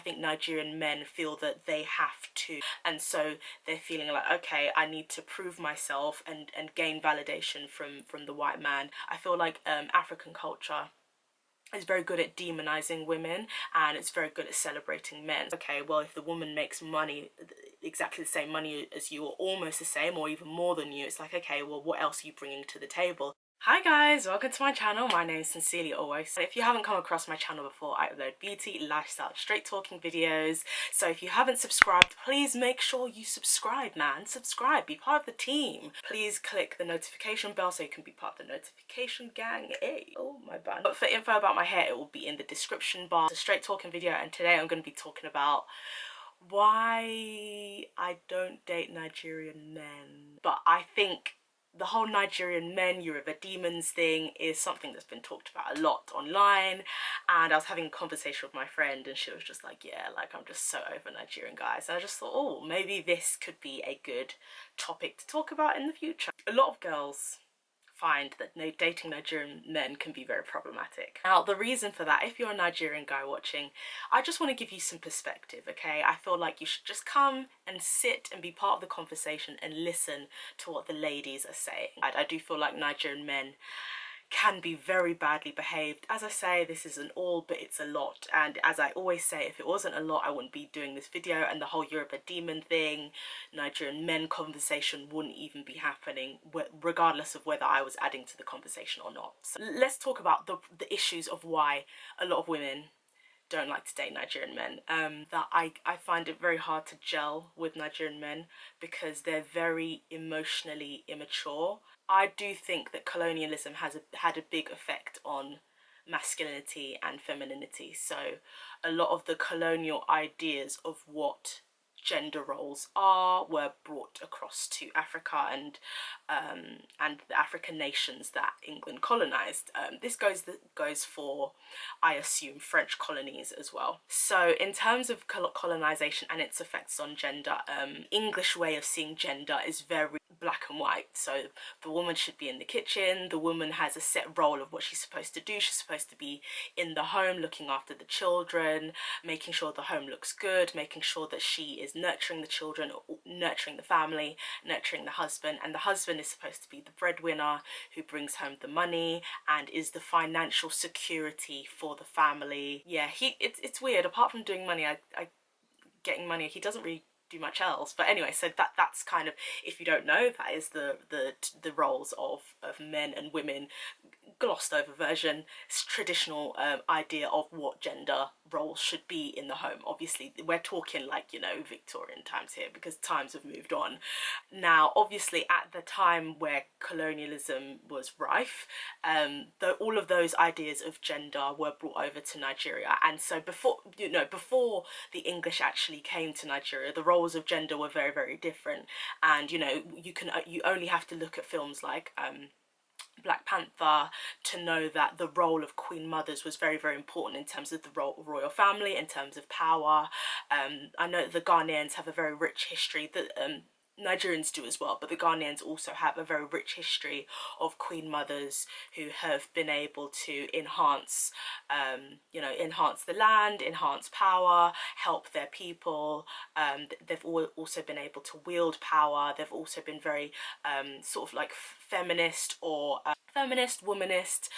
think Nigerian men feel that they have to, and so they're feeling like, okay, I need to prove myself and gain validation from the white man. I feel like African culture is very good at demonizing women, and it's very good at celebrating men. Okay, well, if the woman makes money, exactly the same money as you, or almost the same, or even more than you, it's like, okay, well, what else are you bringing to the table? Hi guys, welcome to my channel. My name is SincerelyOghosa. If you haven't come across my channel before, I upload beauty, lifestyle, straight talking videos. So if you haven't subscribed, please make sure you subscribe, man. Subscribe, be part of the team. Please click the notification bell so you can be part of the notification gang. Hey, oh my bun. But for info about my hair, it will be in the description bar. It's a straight talking video, and today I'm going to be talking about why I don't date Nigerian men. But I think the whole Nigerian men, Yoruba demons thing is something that's been talked about a lot online, and I was having a conversation with my friend and she was just like, yeah, like, I'm just so over Nigerian guys. And I just thought, oh, maybe this could be a good topic to talk about in the future. A lot of girls find that dating Nigerian men can be very problematic. Now, the reason for that, if you're a Nigerian guy watching, I just want to give you some perspective, okay? I feel like you should just come and sit and be part of the conversation and listen to what the ladies are saying. I do feel like Nigerian men can be very badly behaved. As I say, this isn't all, but it's a lot. And as I always say, if it wasn't a lot, I wouldn't be doing this video, and the whole Yoruba demon thing, Nigerian men conversation wouldn't even be happening, regardless of whether I was adding to the conversation or not. So let's talk about the issues of why a lot of women don't like to date Nigerian men. That I find it very hard to gel with Nigerian men because they're very emotionally immature. I do think that colonialism has had a big effect on masculinity and femininity. So a lot of the colonial ideas of what gender roles were brought across to Africa and the African nations that England colonized. This goes for, I assume, French colonies as well. So in terms of colonization and its effects on gender, English way of seeing gender is very black and white. So the woman should be in the kitchen, the woman has a set role of what she's supposed to do. She's supposed to be in the home looking after the children, making sure the home looks good, making sure that she is nurturing the children, nurturing the family, nurturing the husband, and the husband is supposed to be the breadwinner who brings home the money and is the financial security for the family. Yeah, it's weird. Apart from doing money, getting money, he doesn't really do much else. But anyway, so that's kind of, if you don't know, that is the roles of men and women, glossed over version, traditional idea of what gender roles should be in the home. Obviously we're talking like, you know, Victorian times here because times have moved on. Now obviously at the time where colonialism was rife, all of those ideas of gender were brought over to Nigeria, and so before the English actually came to Nigeria, the roles of gender were very, very different. And you know, you only have to look at films like Black Panther to know that the role of queen mothers was very, very important in terms of the royal family, in terms of power. I know the Ghanaians have a very rich history that Nigerians do as well, but the Ghanaians also have a very rich history of queen mothers who have been able to enhance the land, enhance power, help their people. They've also been able to wield power. They've also been very sort of like feminist or feminist, womanist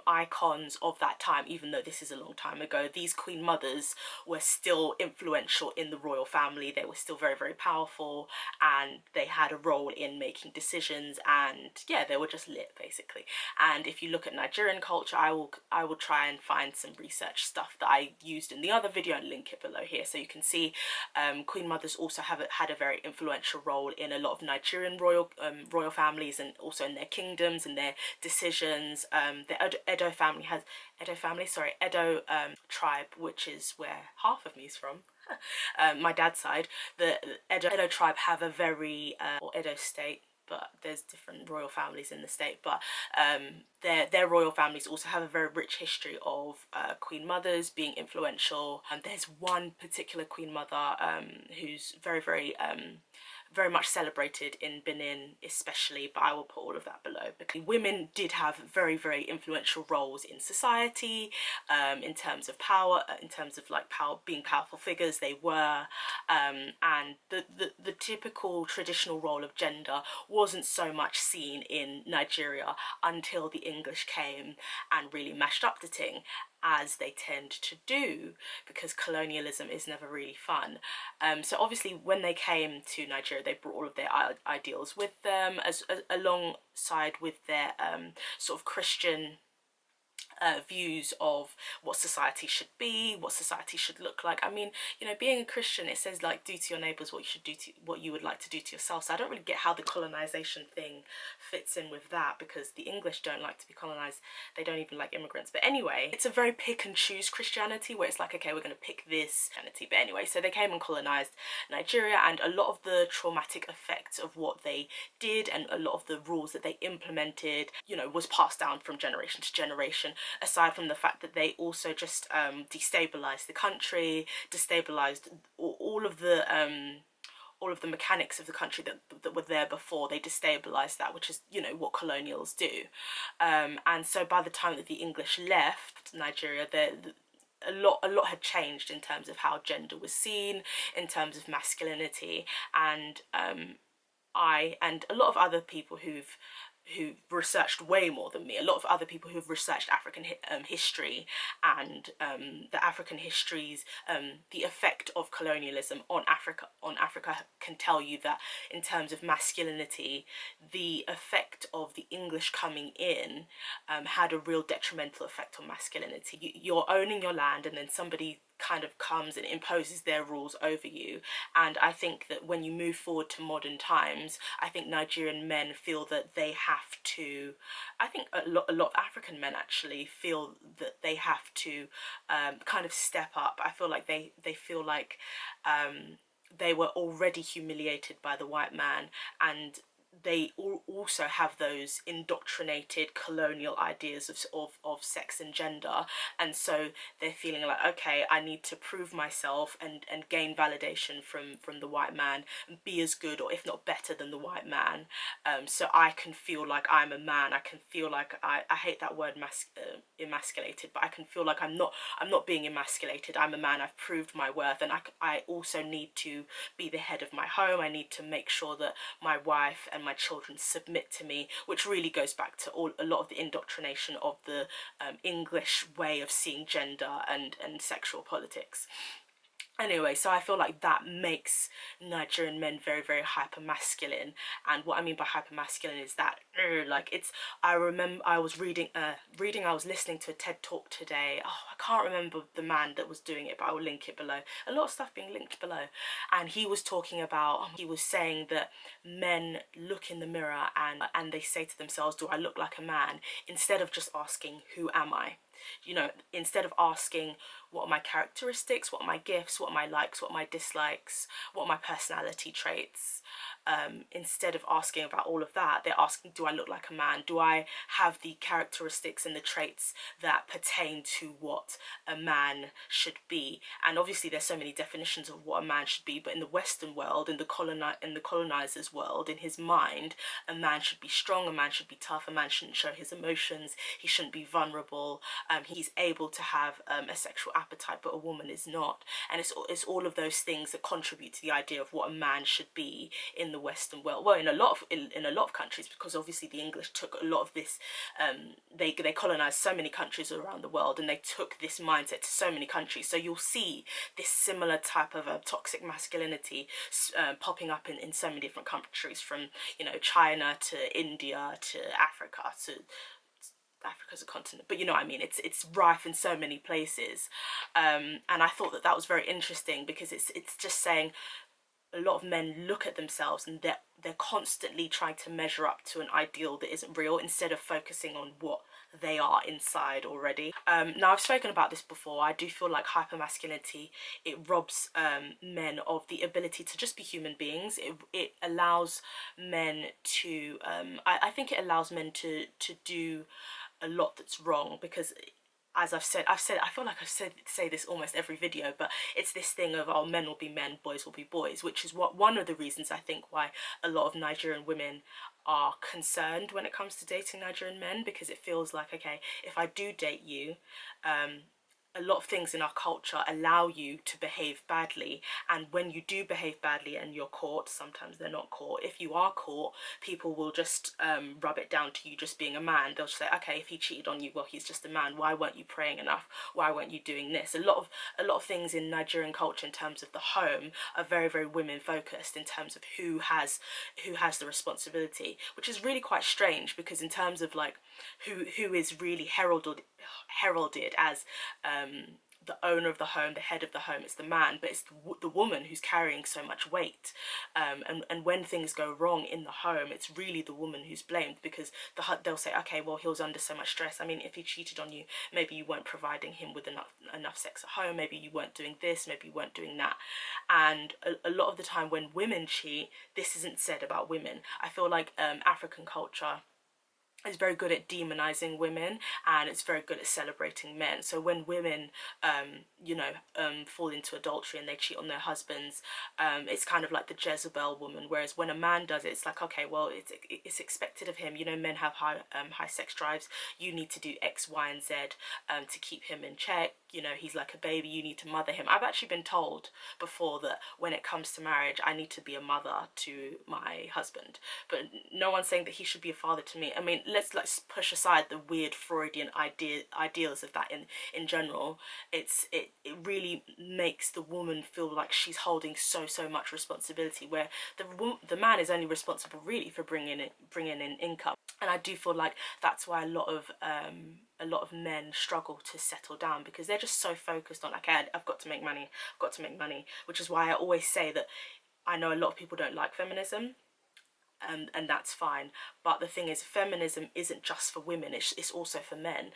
icons of that time. Even though this is a long time ago, these queen mothers were still influential in the royal family. They were still very, very powerful, and they had a role in making decisions, and yeah, they were just lit basically. And if you look at Nigerian culture, I will try and find some research stuff that I used in the other video and link it below here, so you can see queen mothers also had a very influential role in a lot of Nigerian royal families, and also in their kingdoms and their decisions. The Edo tribe, which is where half of me is from, my dad's side. The Edo tribe have a very or Edo state, but there's different royal families in the state, but their royal families also have a very rich history of queen mothers being influential. And there's one particular queen mother who's very, very very much celebrated in Benin especially, but I will put all of that below, because women did have very, very influential roles in society, in terms of power, in terms of like being powerful figures. They were, and the typical traditional role of gender wasn't so much seen in Nigeria until the English came and really mashed up the thing, as they tend to do, because colonialism is never really fun. So obviously when they came to Nigeria, they brought all of their ideals with them, as alongside with their sort of Christian views of what society should be, what society should look like. I mean, you know, being a Christian, it says like do to your neighbours what you should do to what you would like to do to yourself. So I don't really get how the colonization thing fits in with that, because the English don't like to be colonized. They don't even like immigrants. But anyway, it's a very pick and choose Christianity, where it's like, okay, we're going to pick this Christianity. But anyway, so they came and colonized Nigeria, and a lot of the traumatic effects of what they did and a lot of the rules that they implemented, you know, was passed down from generation to generation, aside from the fact that they also just destabilized the country, destabilized all of the mechanics of the country that were there before. They destabilized that, which is, you know, what colonials do. And so by the time that the English left Nigeria, a lot had changed in terms of how gender was seen, in terms of masculinity, and I and a lot of other people who've researched way more than me, a lot of other people who've researched African history and the African histories, the effect of colonialism on Africa can tell you that in terms of masculinity, the effect of the English coming in had a real detrimental effect on masculinity. You're owning your land, and then somebody kind of comes and imposes their rules over you. And I think that when you move forward to modern times, I think Nigerian men feel that they have to, I think a lot of African men actually feel that they have to kind of step up. I feel like they feel like they were already humiliated by the white man, and they also have those indoctrinated colonial ideas of sex and gender, and so they're feeling like, okay, I need to prove myself and gain validation from the white man, and be as good or if not better than the white man, so I can feel like I'm a man. I can feel like I hate that word emasculated, but I can feel like I'm not being emasculated. I'm a man. I've proved my worth, and I also need to be the head of my home. I need to make sure that my wife and my children submit to me, which really goes back to a lot of the indoctrination of the English way of seeing gender and sexual politics. Anyway, so I feel like that makes Nigerian men very, very hyper masculine. And what I mean by hyper masculine is that like it's, I remember I was I was listening to a TED talk today. Oh, I can't remember the man that was doing it, but I will link it below. A lot of stuff being linked below. And he was talking about, he was saying that men look in the mirror and they say to themselves, do I look like a man? Instead of just asking, who am I? You know, instead of asking, what are my characteristics, what are my gifts, what are my likes, what are my dislikes, what are my personality traits, instead of asking about all of that, they're asking, do I look like a man? Do I have the characteristics and the traits that pertain to what a man should be? And obviously there's so many definitions of what a man should be, but in the Western world, in the colonizer's world, in his mind, a man should be strong, a man should be tough, a man shouldn't show his emotions, he shouldn't be vulnerable, he's able to have a sexual appetite, but a woman is not. And it's all of those things that contribute to the idea of what a man should be in the Western world. Well, in a lot of countries, because obviously the English took a lot of this, they colonized so many countries around the world, and they took this mindset to so many countries. So you'll see this similar type of toxic masculinity popping up in so many different countries, from, you know, China to India to Africa to Africa's a continent, but you know what I mean, it's rife in so many places, and I thought that was very interesting, because it's just saying a lot of men look at themselves and they're constantly trying to measure up to an ideal that isn't real, instead of focusing on what they are inside already. Now, I've spoken about this before. I do feel like hypermasculinity, it robs men of the ability to just be human beings. It allows men to I think it allows men to do a lot that's wrong, because as I feel like say this almost every video, but it's this thing of, oh, men will be men, boys will be boys, which is one of the reasons I think why a lot of Nigerian women are concerned when it comes to dating Nigerian men, because it feels like, okay, if I do date you, a lot of things in our culture allow you to behave badly, and when you do behave badly and you're caught, sometimes they're not caught, if you are caught, people will just rub it down to you just being a man. They'll just say, okay, if he cheated on you, well, he's just a man, why weren't you praying enough, why weren't you doing this? A lot of things in Nigerian culture in terms of the home are very, very women focused, in terms of who has the responsibility, which is really quite strange, because in terms of like who is really heralded as the owner of the home, the head of the home, it's the man, but it's the woman who's carrying so much weight, and when things go wrong in the home, it's really the woman who's blamed, because they'll say, okay, well, he was under so much stress. I mean, if he cheated on you, maybe you weren't providing him with enough sex at home, maybe you weren't doing this, maybe you weren't doing that. And a lot of the time when women cheat, this isn't said about women. I feel like African culture is very good at demonizing women, and it's very good at celebrating men. So when women fall into adultery and they cheat on their husbands, it's kind of like the Jezebel woman, whereas when a man does it, it's like, okay, well, it's expected of him, men have high sex drives, you need to do X, Y, and Z to keep him in check. He's like a baby, you need to mother him. I've actually been told before that when it comes to marriage, I need to be a mother to my husband, but no one's saying that he should be a father to me. I mean, let's push aside the weird Freudian ideals of that in general. It really makes the woman feel like she's holding so much responsibility, where the man is only responsible really for bringing in income. And I do feel like that's why a lot of men struggle to settle down, because they're just so focused on, okay, I've got to make money, which is why I always say that I know a lot of people don't like feminism, and that's fine, but the thing is, feminism isn't just for women, it's also for men.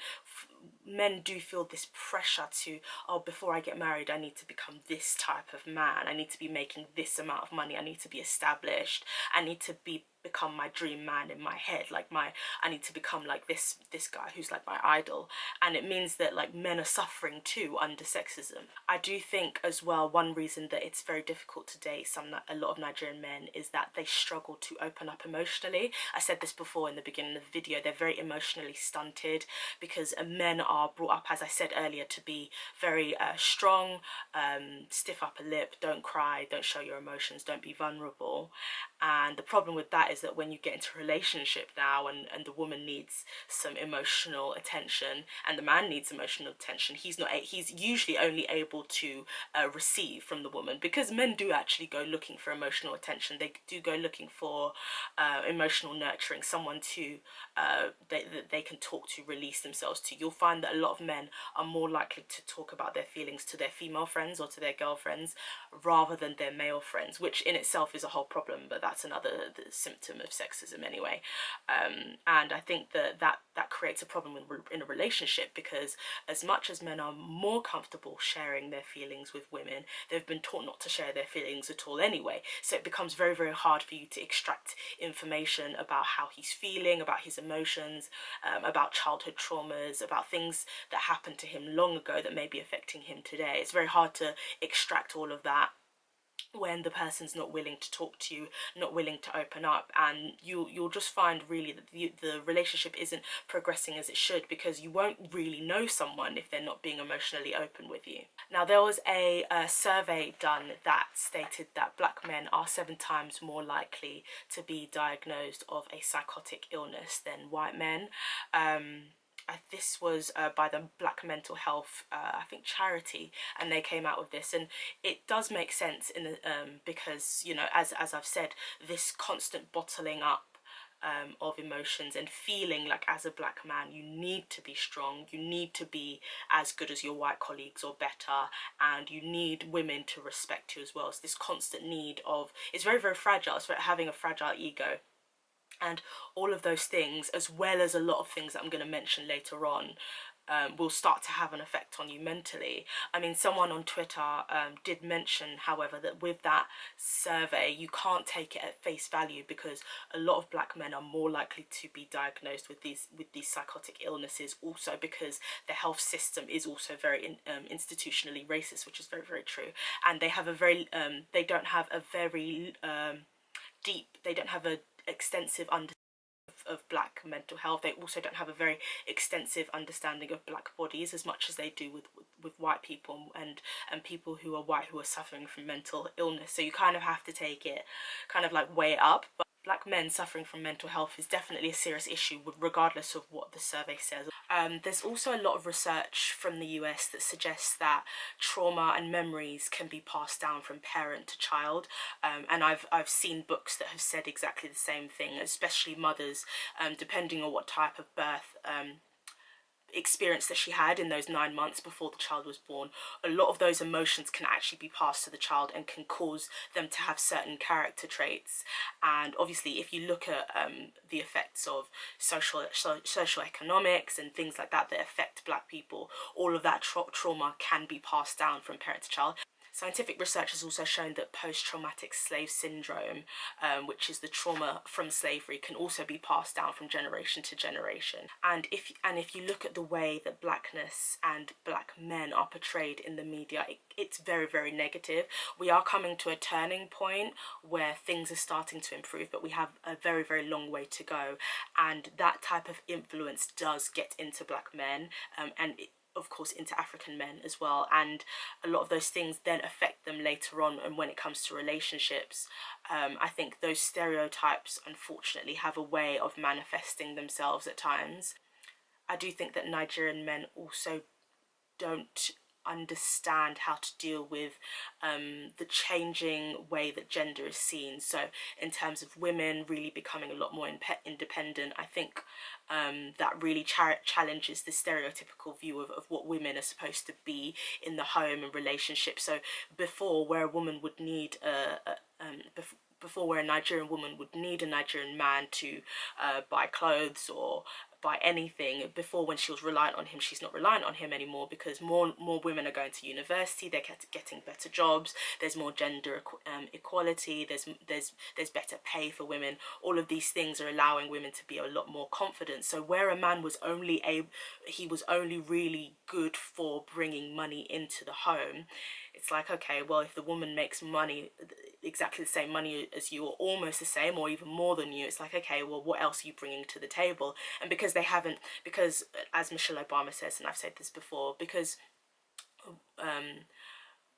Men do feel this pressure to, oh, before I get married, I need to become this type of man, I need to be making this amount of money, I need to be established, I need to become my dream man in my head, like I need to become like this guy who's like my idol. And it means that like men are suffering too under sexism. I do think as well, one reason that it's very difficult to date a lot of Nigerian men is that they struggle to open up emotionally. I said this before in the beginning of the video, they're very emotionally stunted, because men are brought up, as I said earlier, to be very strong, stiff upper lip, don't cry, don't show your emotions, don't be vulnerable. And the problem with that is that when you get into a relationship now, and the woman needs some emotional attention and the man needs emotional attention, he's usually only able to receive from the woman, because men do actually go looking for emotional attention. They do go looking for emotional nurturing, someone to they can talk to, release themselves to. You'll find that a lot of men are more likely to talk about their feelings to their female friends or to their girlfriends rather than their male friends, which in itself is a whole problem, but that's another symptom of sexism anyway. And I think that creates a problem in a relationship, because as much as men are more comfortable sharing their feelings with women, they've been taught not to share their feelings at all anyway. So it becomes very, very hard for you to extract information about how he's feeling, about his emotions, about childhood traumas, about things that happened to him long ago that may be affecting him today. It's very hard to extract all of that when the person's not willing to talk to you, not willing to open up, and you'll just find really that the relationship isn't progressing as it should, because you won't really know someone if they're not being emotionally open with you. Now, there was a survey done that stated that black men are 7 times more likely to be diagnosed of a psychotic illness than white men. This was by the Black Mental Health, I think, charity, and they came out with this, and it does make sense because, as I've said, this constant bottling up of emotions and feeling like, as a black man, you need to be strong, you need to be as good as your white colleagues or better, and you need women to respect you as well. It's this constant need of, it's very, very fragile. It's having a fragile ego. And all of those things, as well as a lot of things that I'm going to mention later on, will start to have an effect on you mentally. I mean, someone on Twitter did mention, however, that with that survey, you can't take it at face value, because a lot of black men are more likely to be diagnosed with these psychotic illnesses, also because the health system is also very institutionally racist, which is very, very true. And they have a very they don't have a very they don't have a extensive understanding of black mental health. They also don't have a very extensive understanding of black bodies as much as they do with white people and people who are white who are suffering from mental illness. So you kind of have to take it kind of like way up. But black men suffering from mental health is definitely a serious issue, regardless of what the survey says. There's also a lot of research from the US that suggests that trauma and memories can be passed down from parent to child, and I've seen books that have said exactly the same thing, especially mothers, depending on what type of birth experience that she had in those 9 months before the child was born. A lot of those emotions can actually be passed to the child and can cause them to have certain character traits. And obviously, if you look at the effects of social economics and things like that that affect black people, all of that trauma can be passed down from parent to child. Scientific research has also shown that post-traumatic slave syndrome, which is the trauma from slavery, can also be passed down from generation to generation. And if you look at the way that blackness and black men are portrayed in the media, it's very, very negative. We are coming to a turning point where things are starting to improve, but we have a very, very long way to go. And that type of influence does get into black men, of course into African men as well, and a lot of those things then affect them later on. And when it comes to relationships, I think those stereotypes unfortunately have a way of manifesting themselves at times. I do think that Nigerian men also don't understand how to deal with the changing way that gender is seen. So in terms of women really becoming a lot more independent, I think that really challenges the stereotypical view of what women are supposed to be in the home and relationship. So before, where a woman would need before where a Nigerian woman would need a Nigerian man to buy clothes or buy anything, before, when she was reliant on him, she's not reliant on him anymore, because more women are going to university, they're getting better jobs, there's more gender equality, there's better pay for women. All of these things are allowing women to be a lot more confident. So where a man was only really good for bringing money into the home, it's like, okay, well, if the woman makes money, exactly the same money as you, or almost the same, or even more than you, it's like, okay, well, what else are you bringing to the table? And because as Michelle Obama says, and I've said this before, because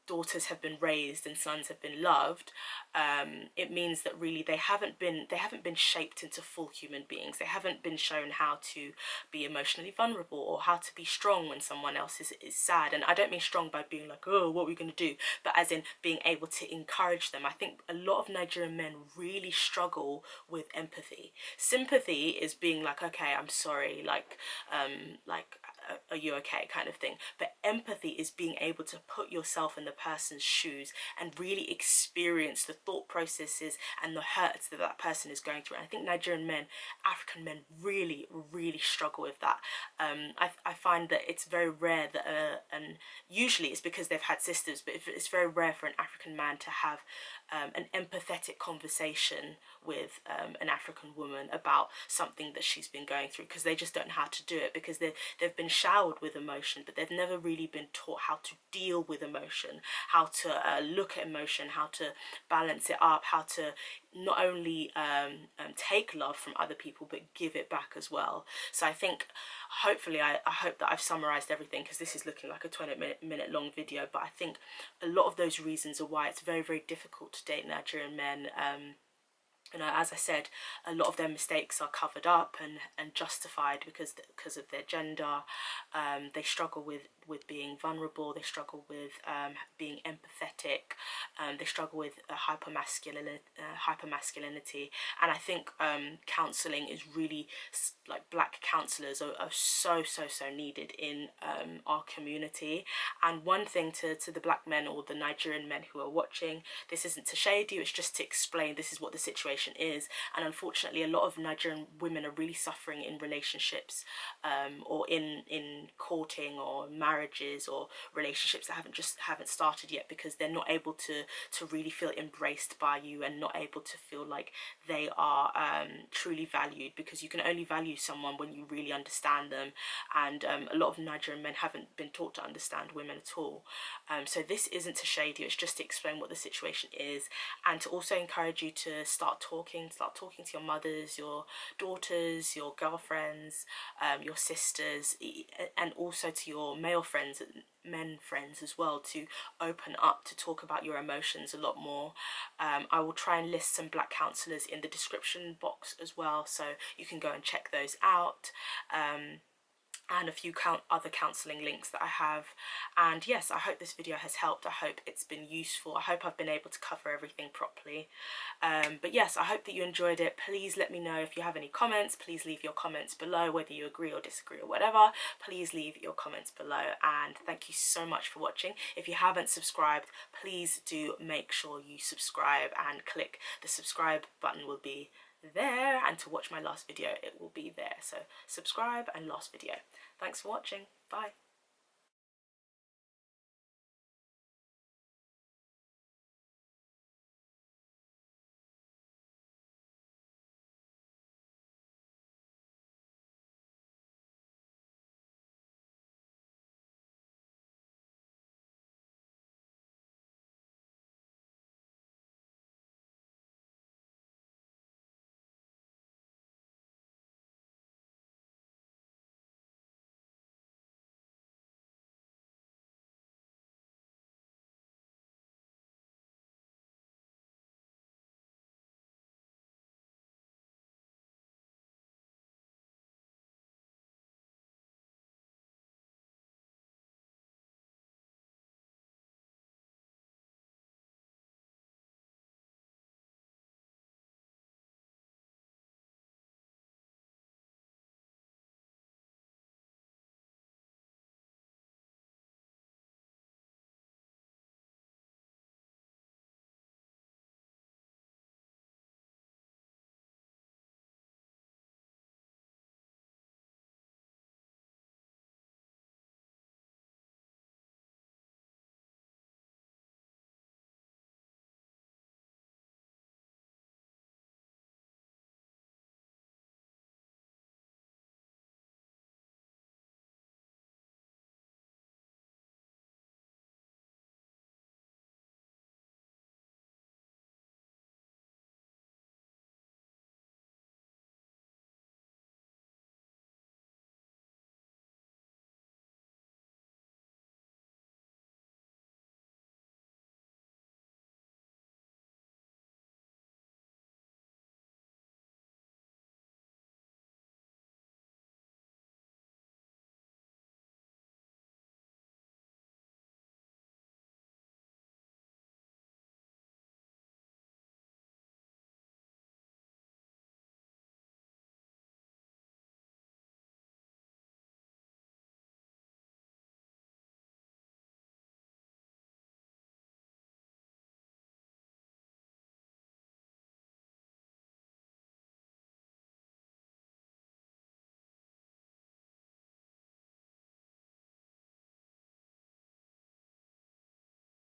daughters have been raised and sons have been loved, it means that really they haven't been shaped into full human beings. They haven't been shown how to be emotionally vulnerable or how to be strong when someone else is sad. And I don't mean strong by being like, oh, what are we going to do, but as in being able to encourage them. I think a lot of Nigerian men really struggle with empathy. Sympathy is being like, okay, I'm sorry, like are you okay, kind of thing. But empathy is being able to put yourself in the person's shoes and really experience the thought processes and the hurts that that person is going through. And I think Nigerian men, African men, really, really struggle with that. I find that it's very rare that and usually it's because they've had sisters, but it's very rare for an African man to have an empathetic conversation with an African woman about something that she's been going through, because they just don't know how to do it, because they've been showered with emotion, but they've never really been taught how to deal with emotion, how to look at emotion, how to balance it up, how to not only take love from other people but give it back as well. So I think, hopefully, I hope that I've summarized everything, because this is looking like a 20-minute long video, but I think a lot of those reasons are why it's very, very difficult to date Nigerian men. As I said, a lot of their mistakes are covered up and justified because of their gender. They struggle with being vulnerable. They struggle with being empathetic. They struggle with hypermasculinity, and I think counselling is really, like, black counsellors are so needed in our community. And one thing to the black men or the Nigerian men who are watching, this isn't to shade you, it's just to explain this is what the situation is. And unfortunately, a lot of Nigerian women are really suffering in relationships, or in courting or marriages or relationships that haven't started yet, because they're not able to really feel embraced by you, and not able to feel like they are truly valued, because you can only value someone when you really understand them. And a lot of Nigerian men haven't been taught to understand women at all. So this isn't to shade you, it's just to explain what the situation is, and to also encourage you to start talking to your mothers, your daughters, your girlfriends, your sisters, and also to your male friends, men friends as well, to open up, to talk about your emotions a lot more. I will try and list some black counsellors in the description box as well, so you can go and check those out. And a few other counselling links that I have. And yes, I hope this video has helped. I hope it's been useful. I hope I've been able to cover everything properly. But yes, I hope that you enjoyed it. Please let me know if you have any comments. Please leave your comments below, whether you agree or disagree or whatever. Please leave your comments below, and thank you so much for watching. If you haven't subscribed, please do make sure you subscribe, and click the subscribe button will be there, and to watch my last video it will be there. So subscribe and last video. Thanks for watching. Bye.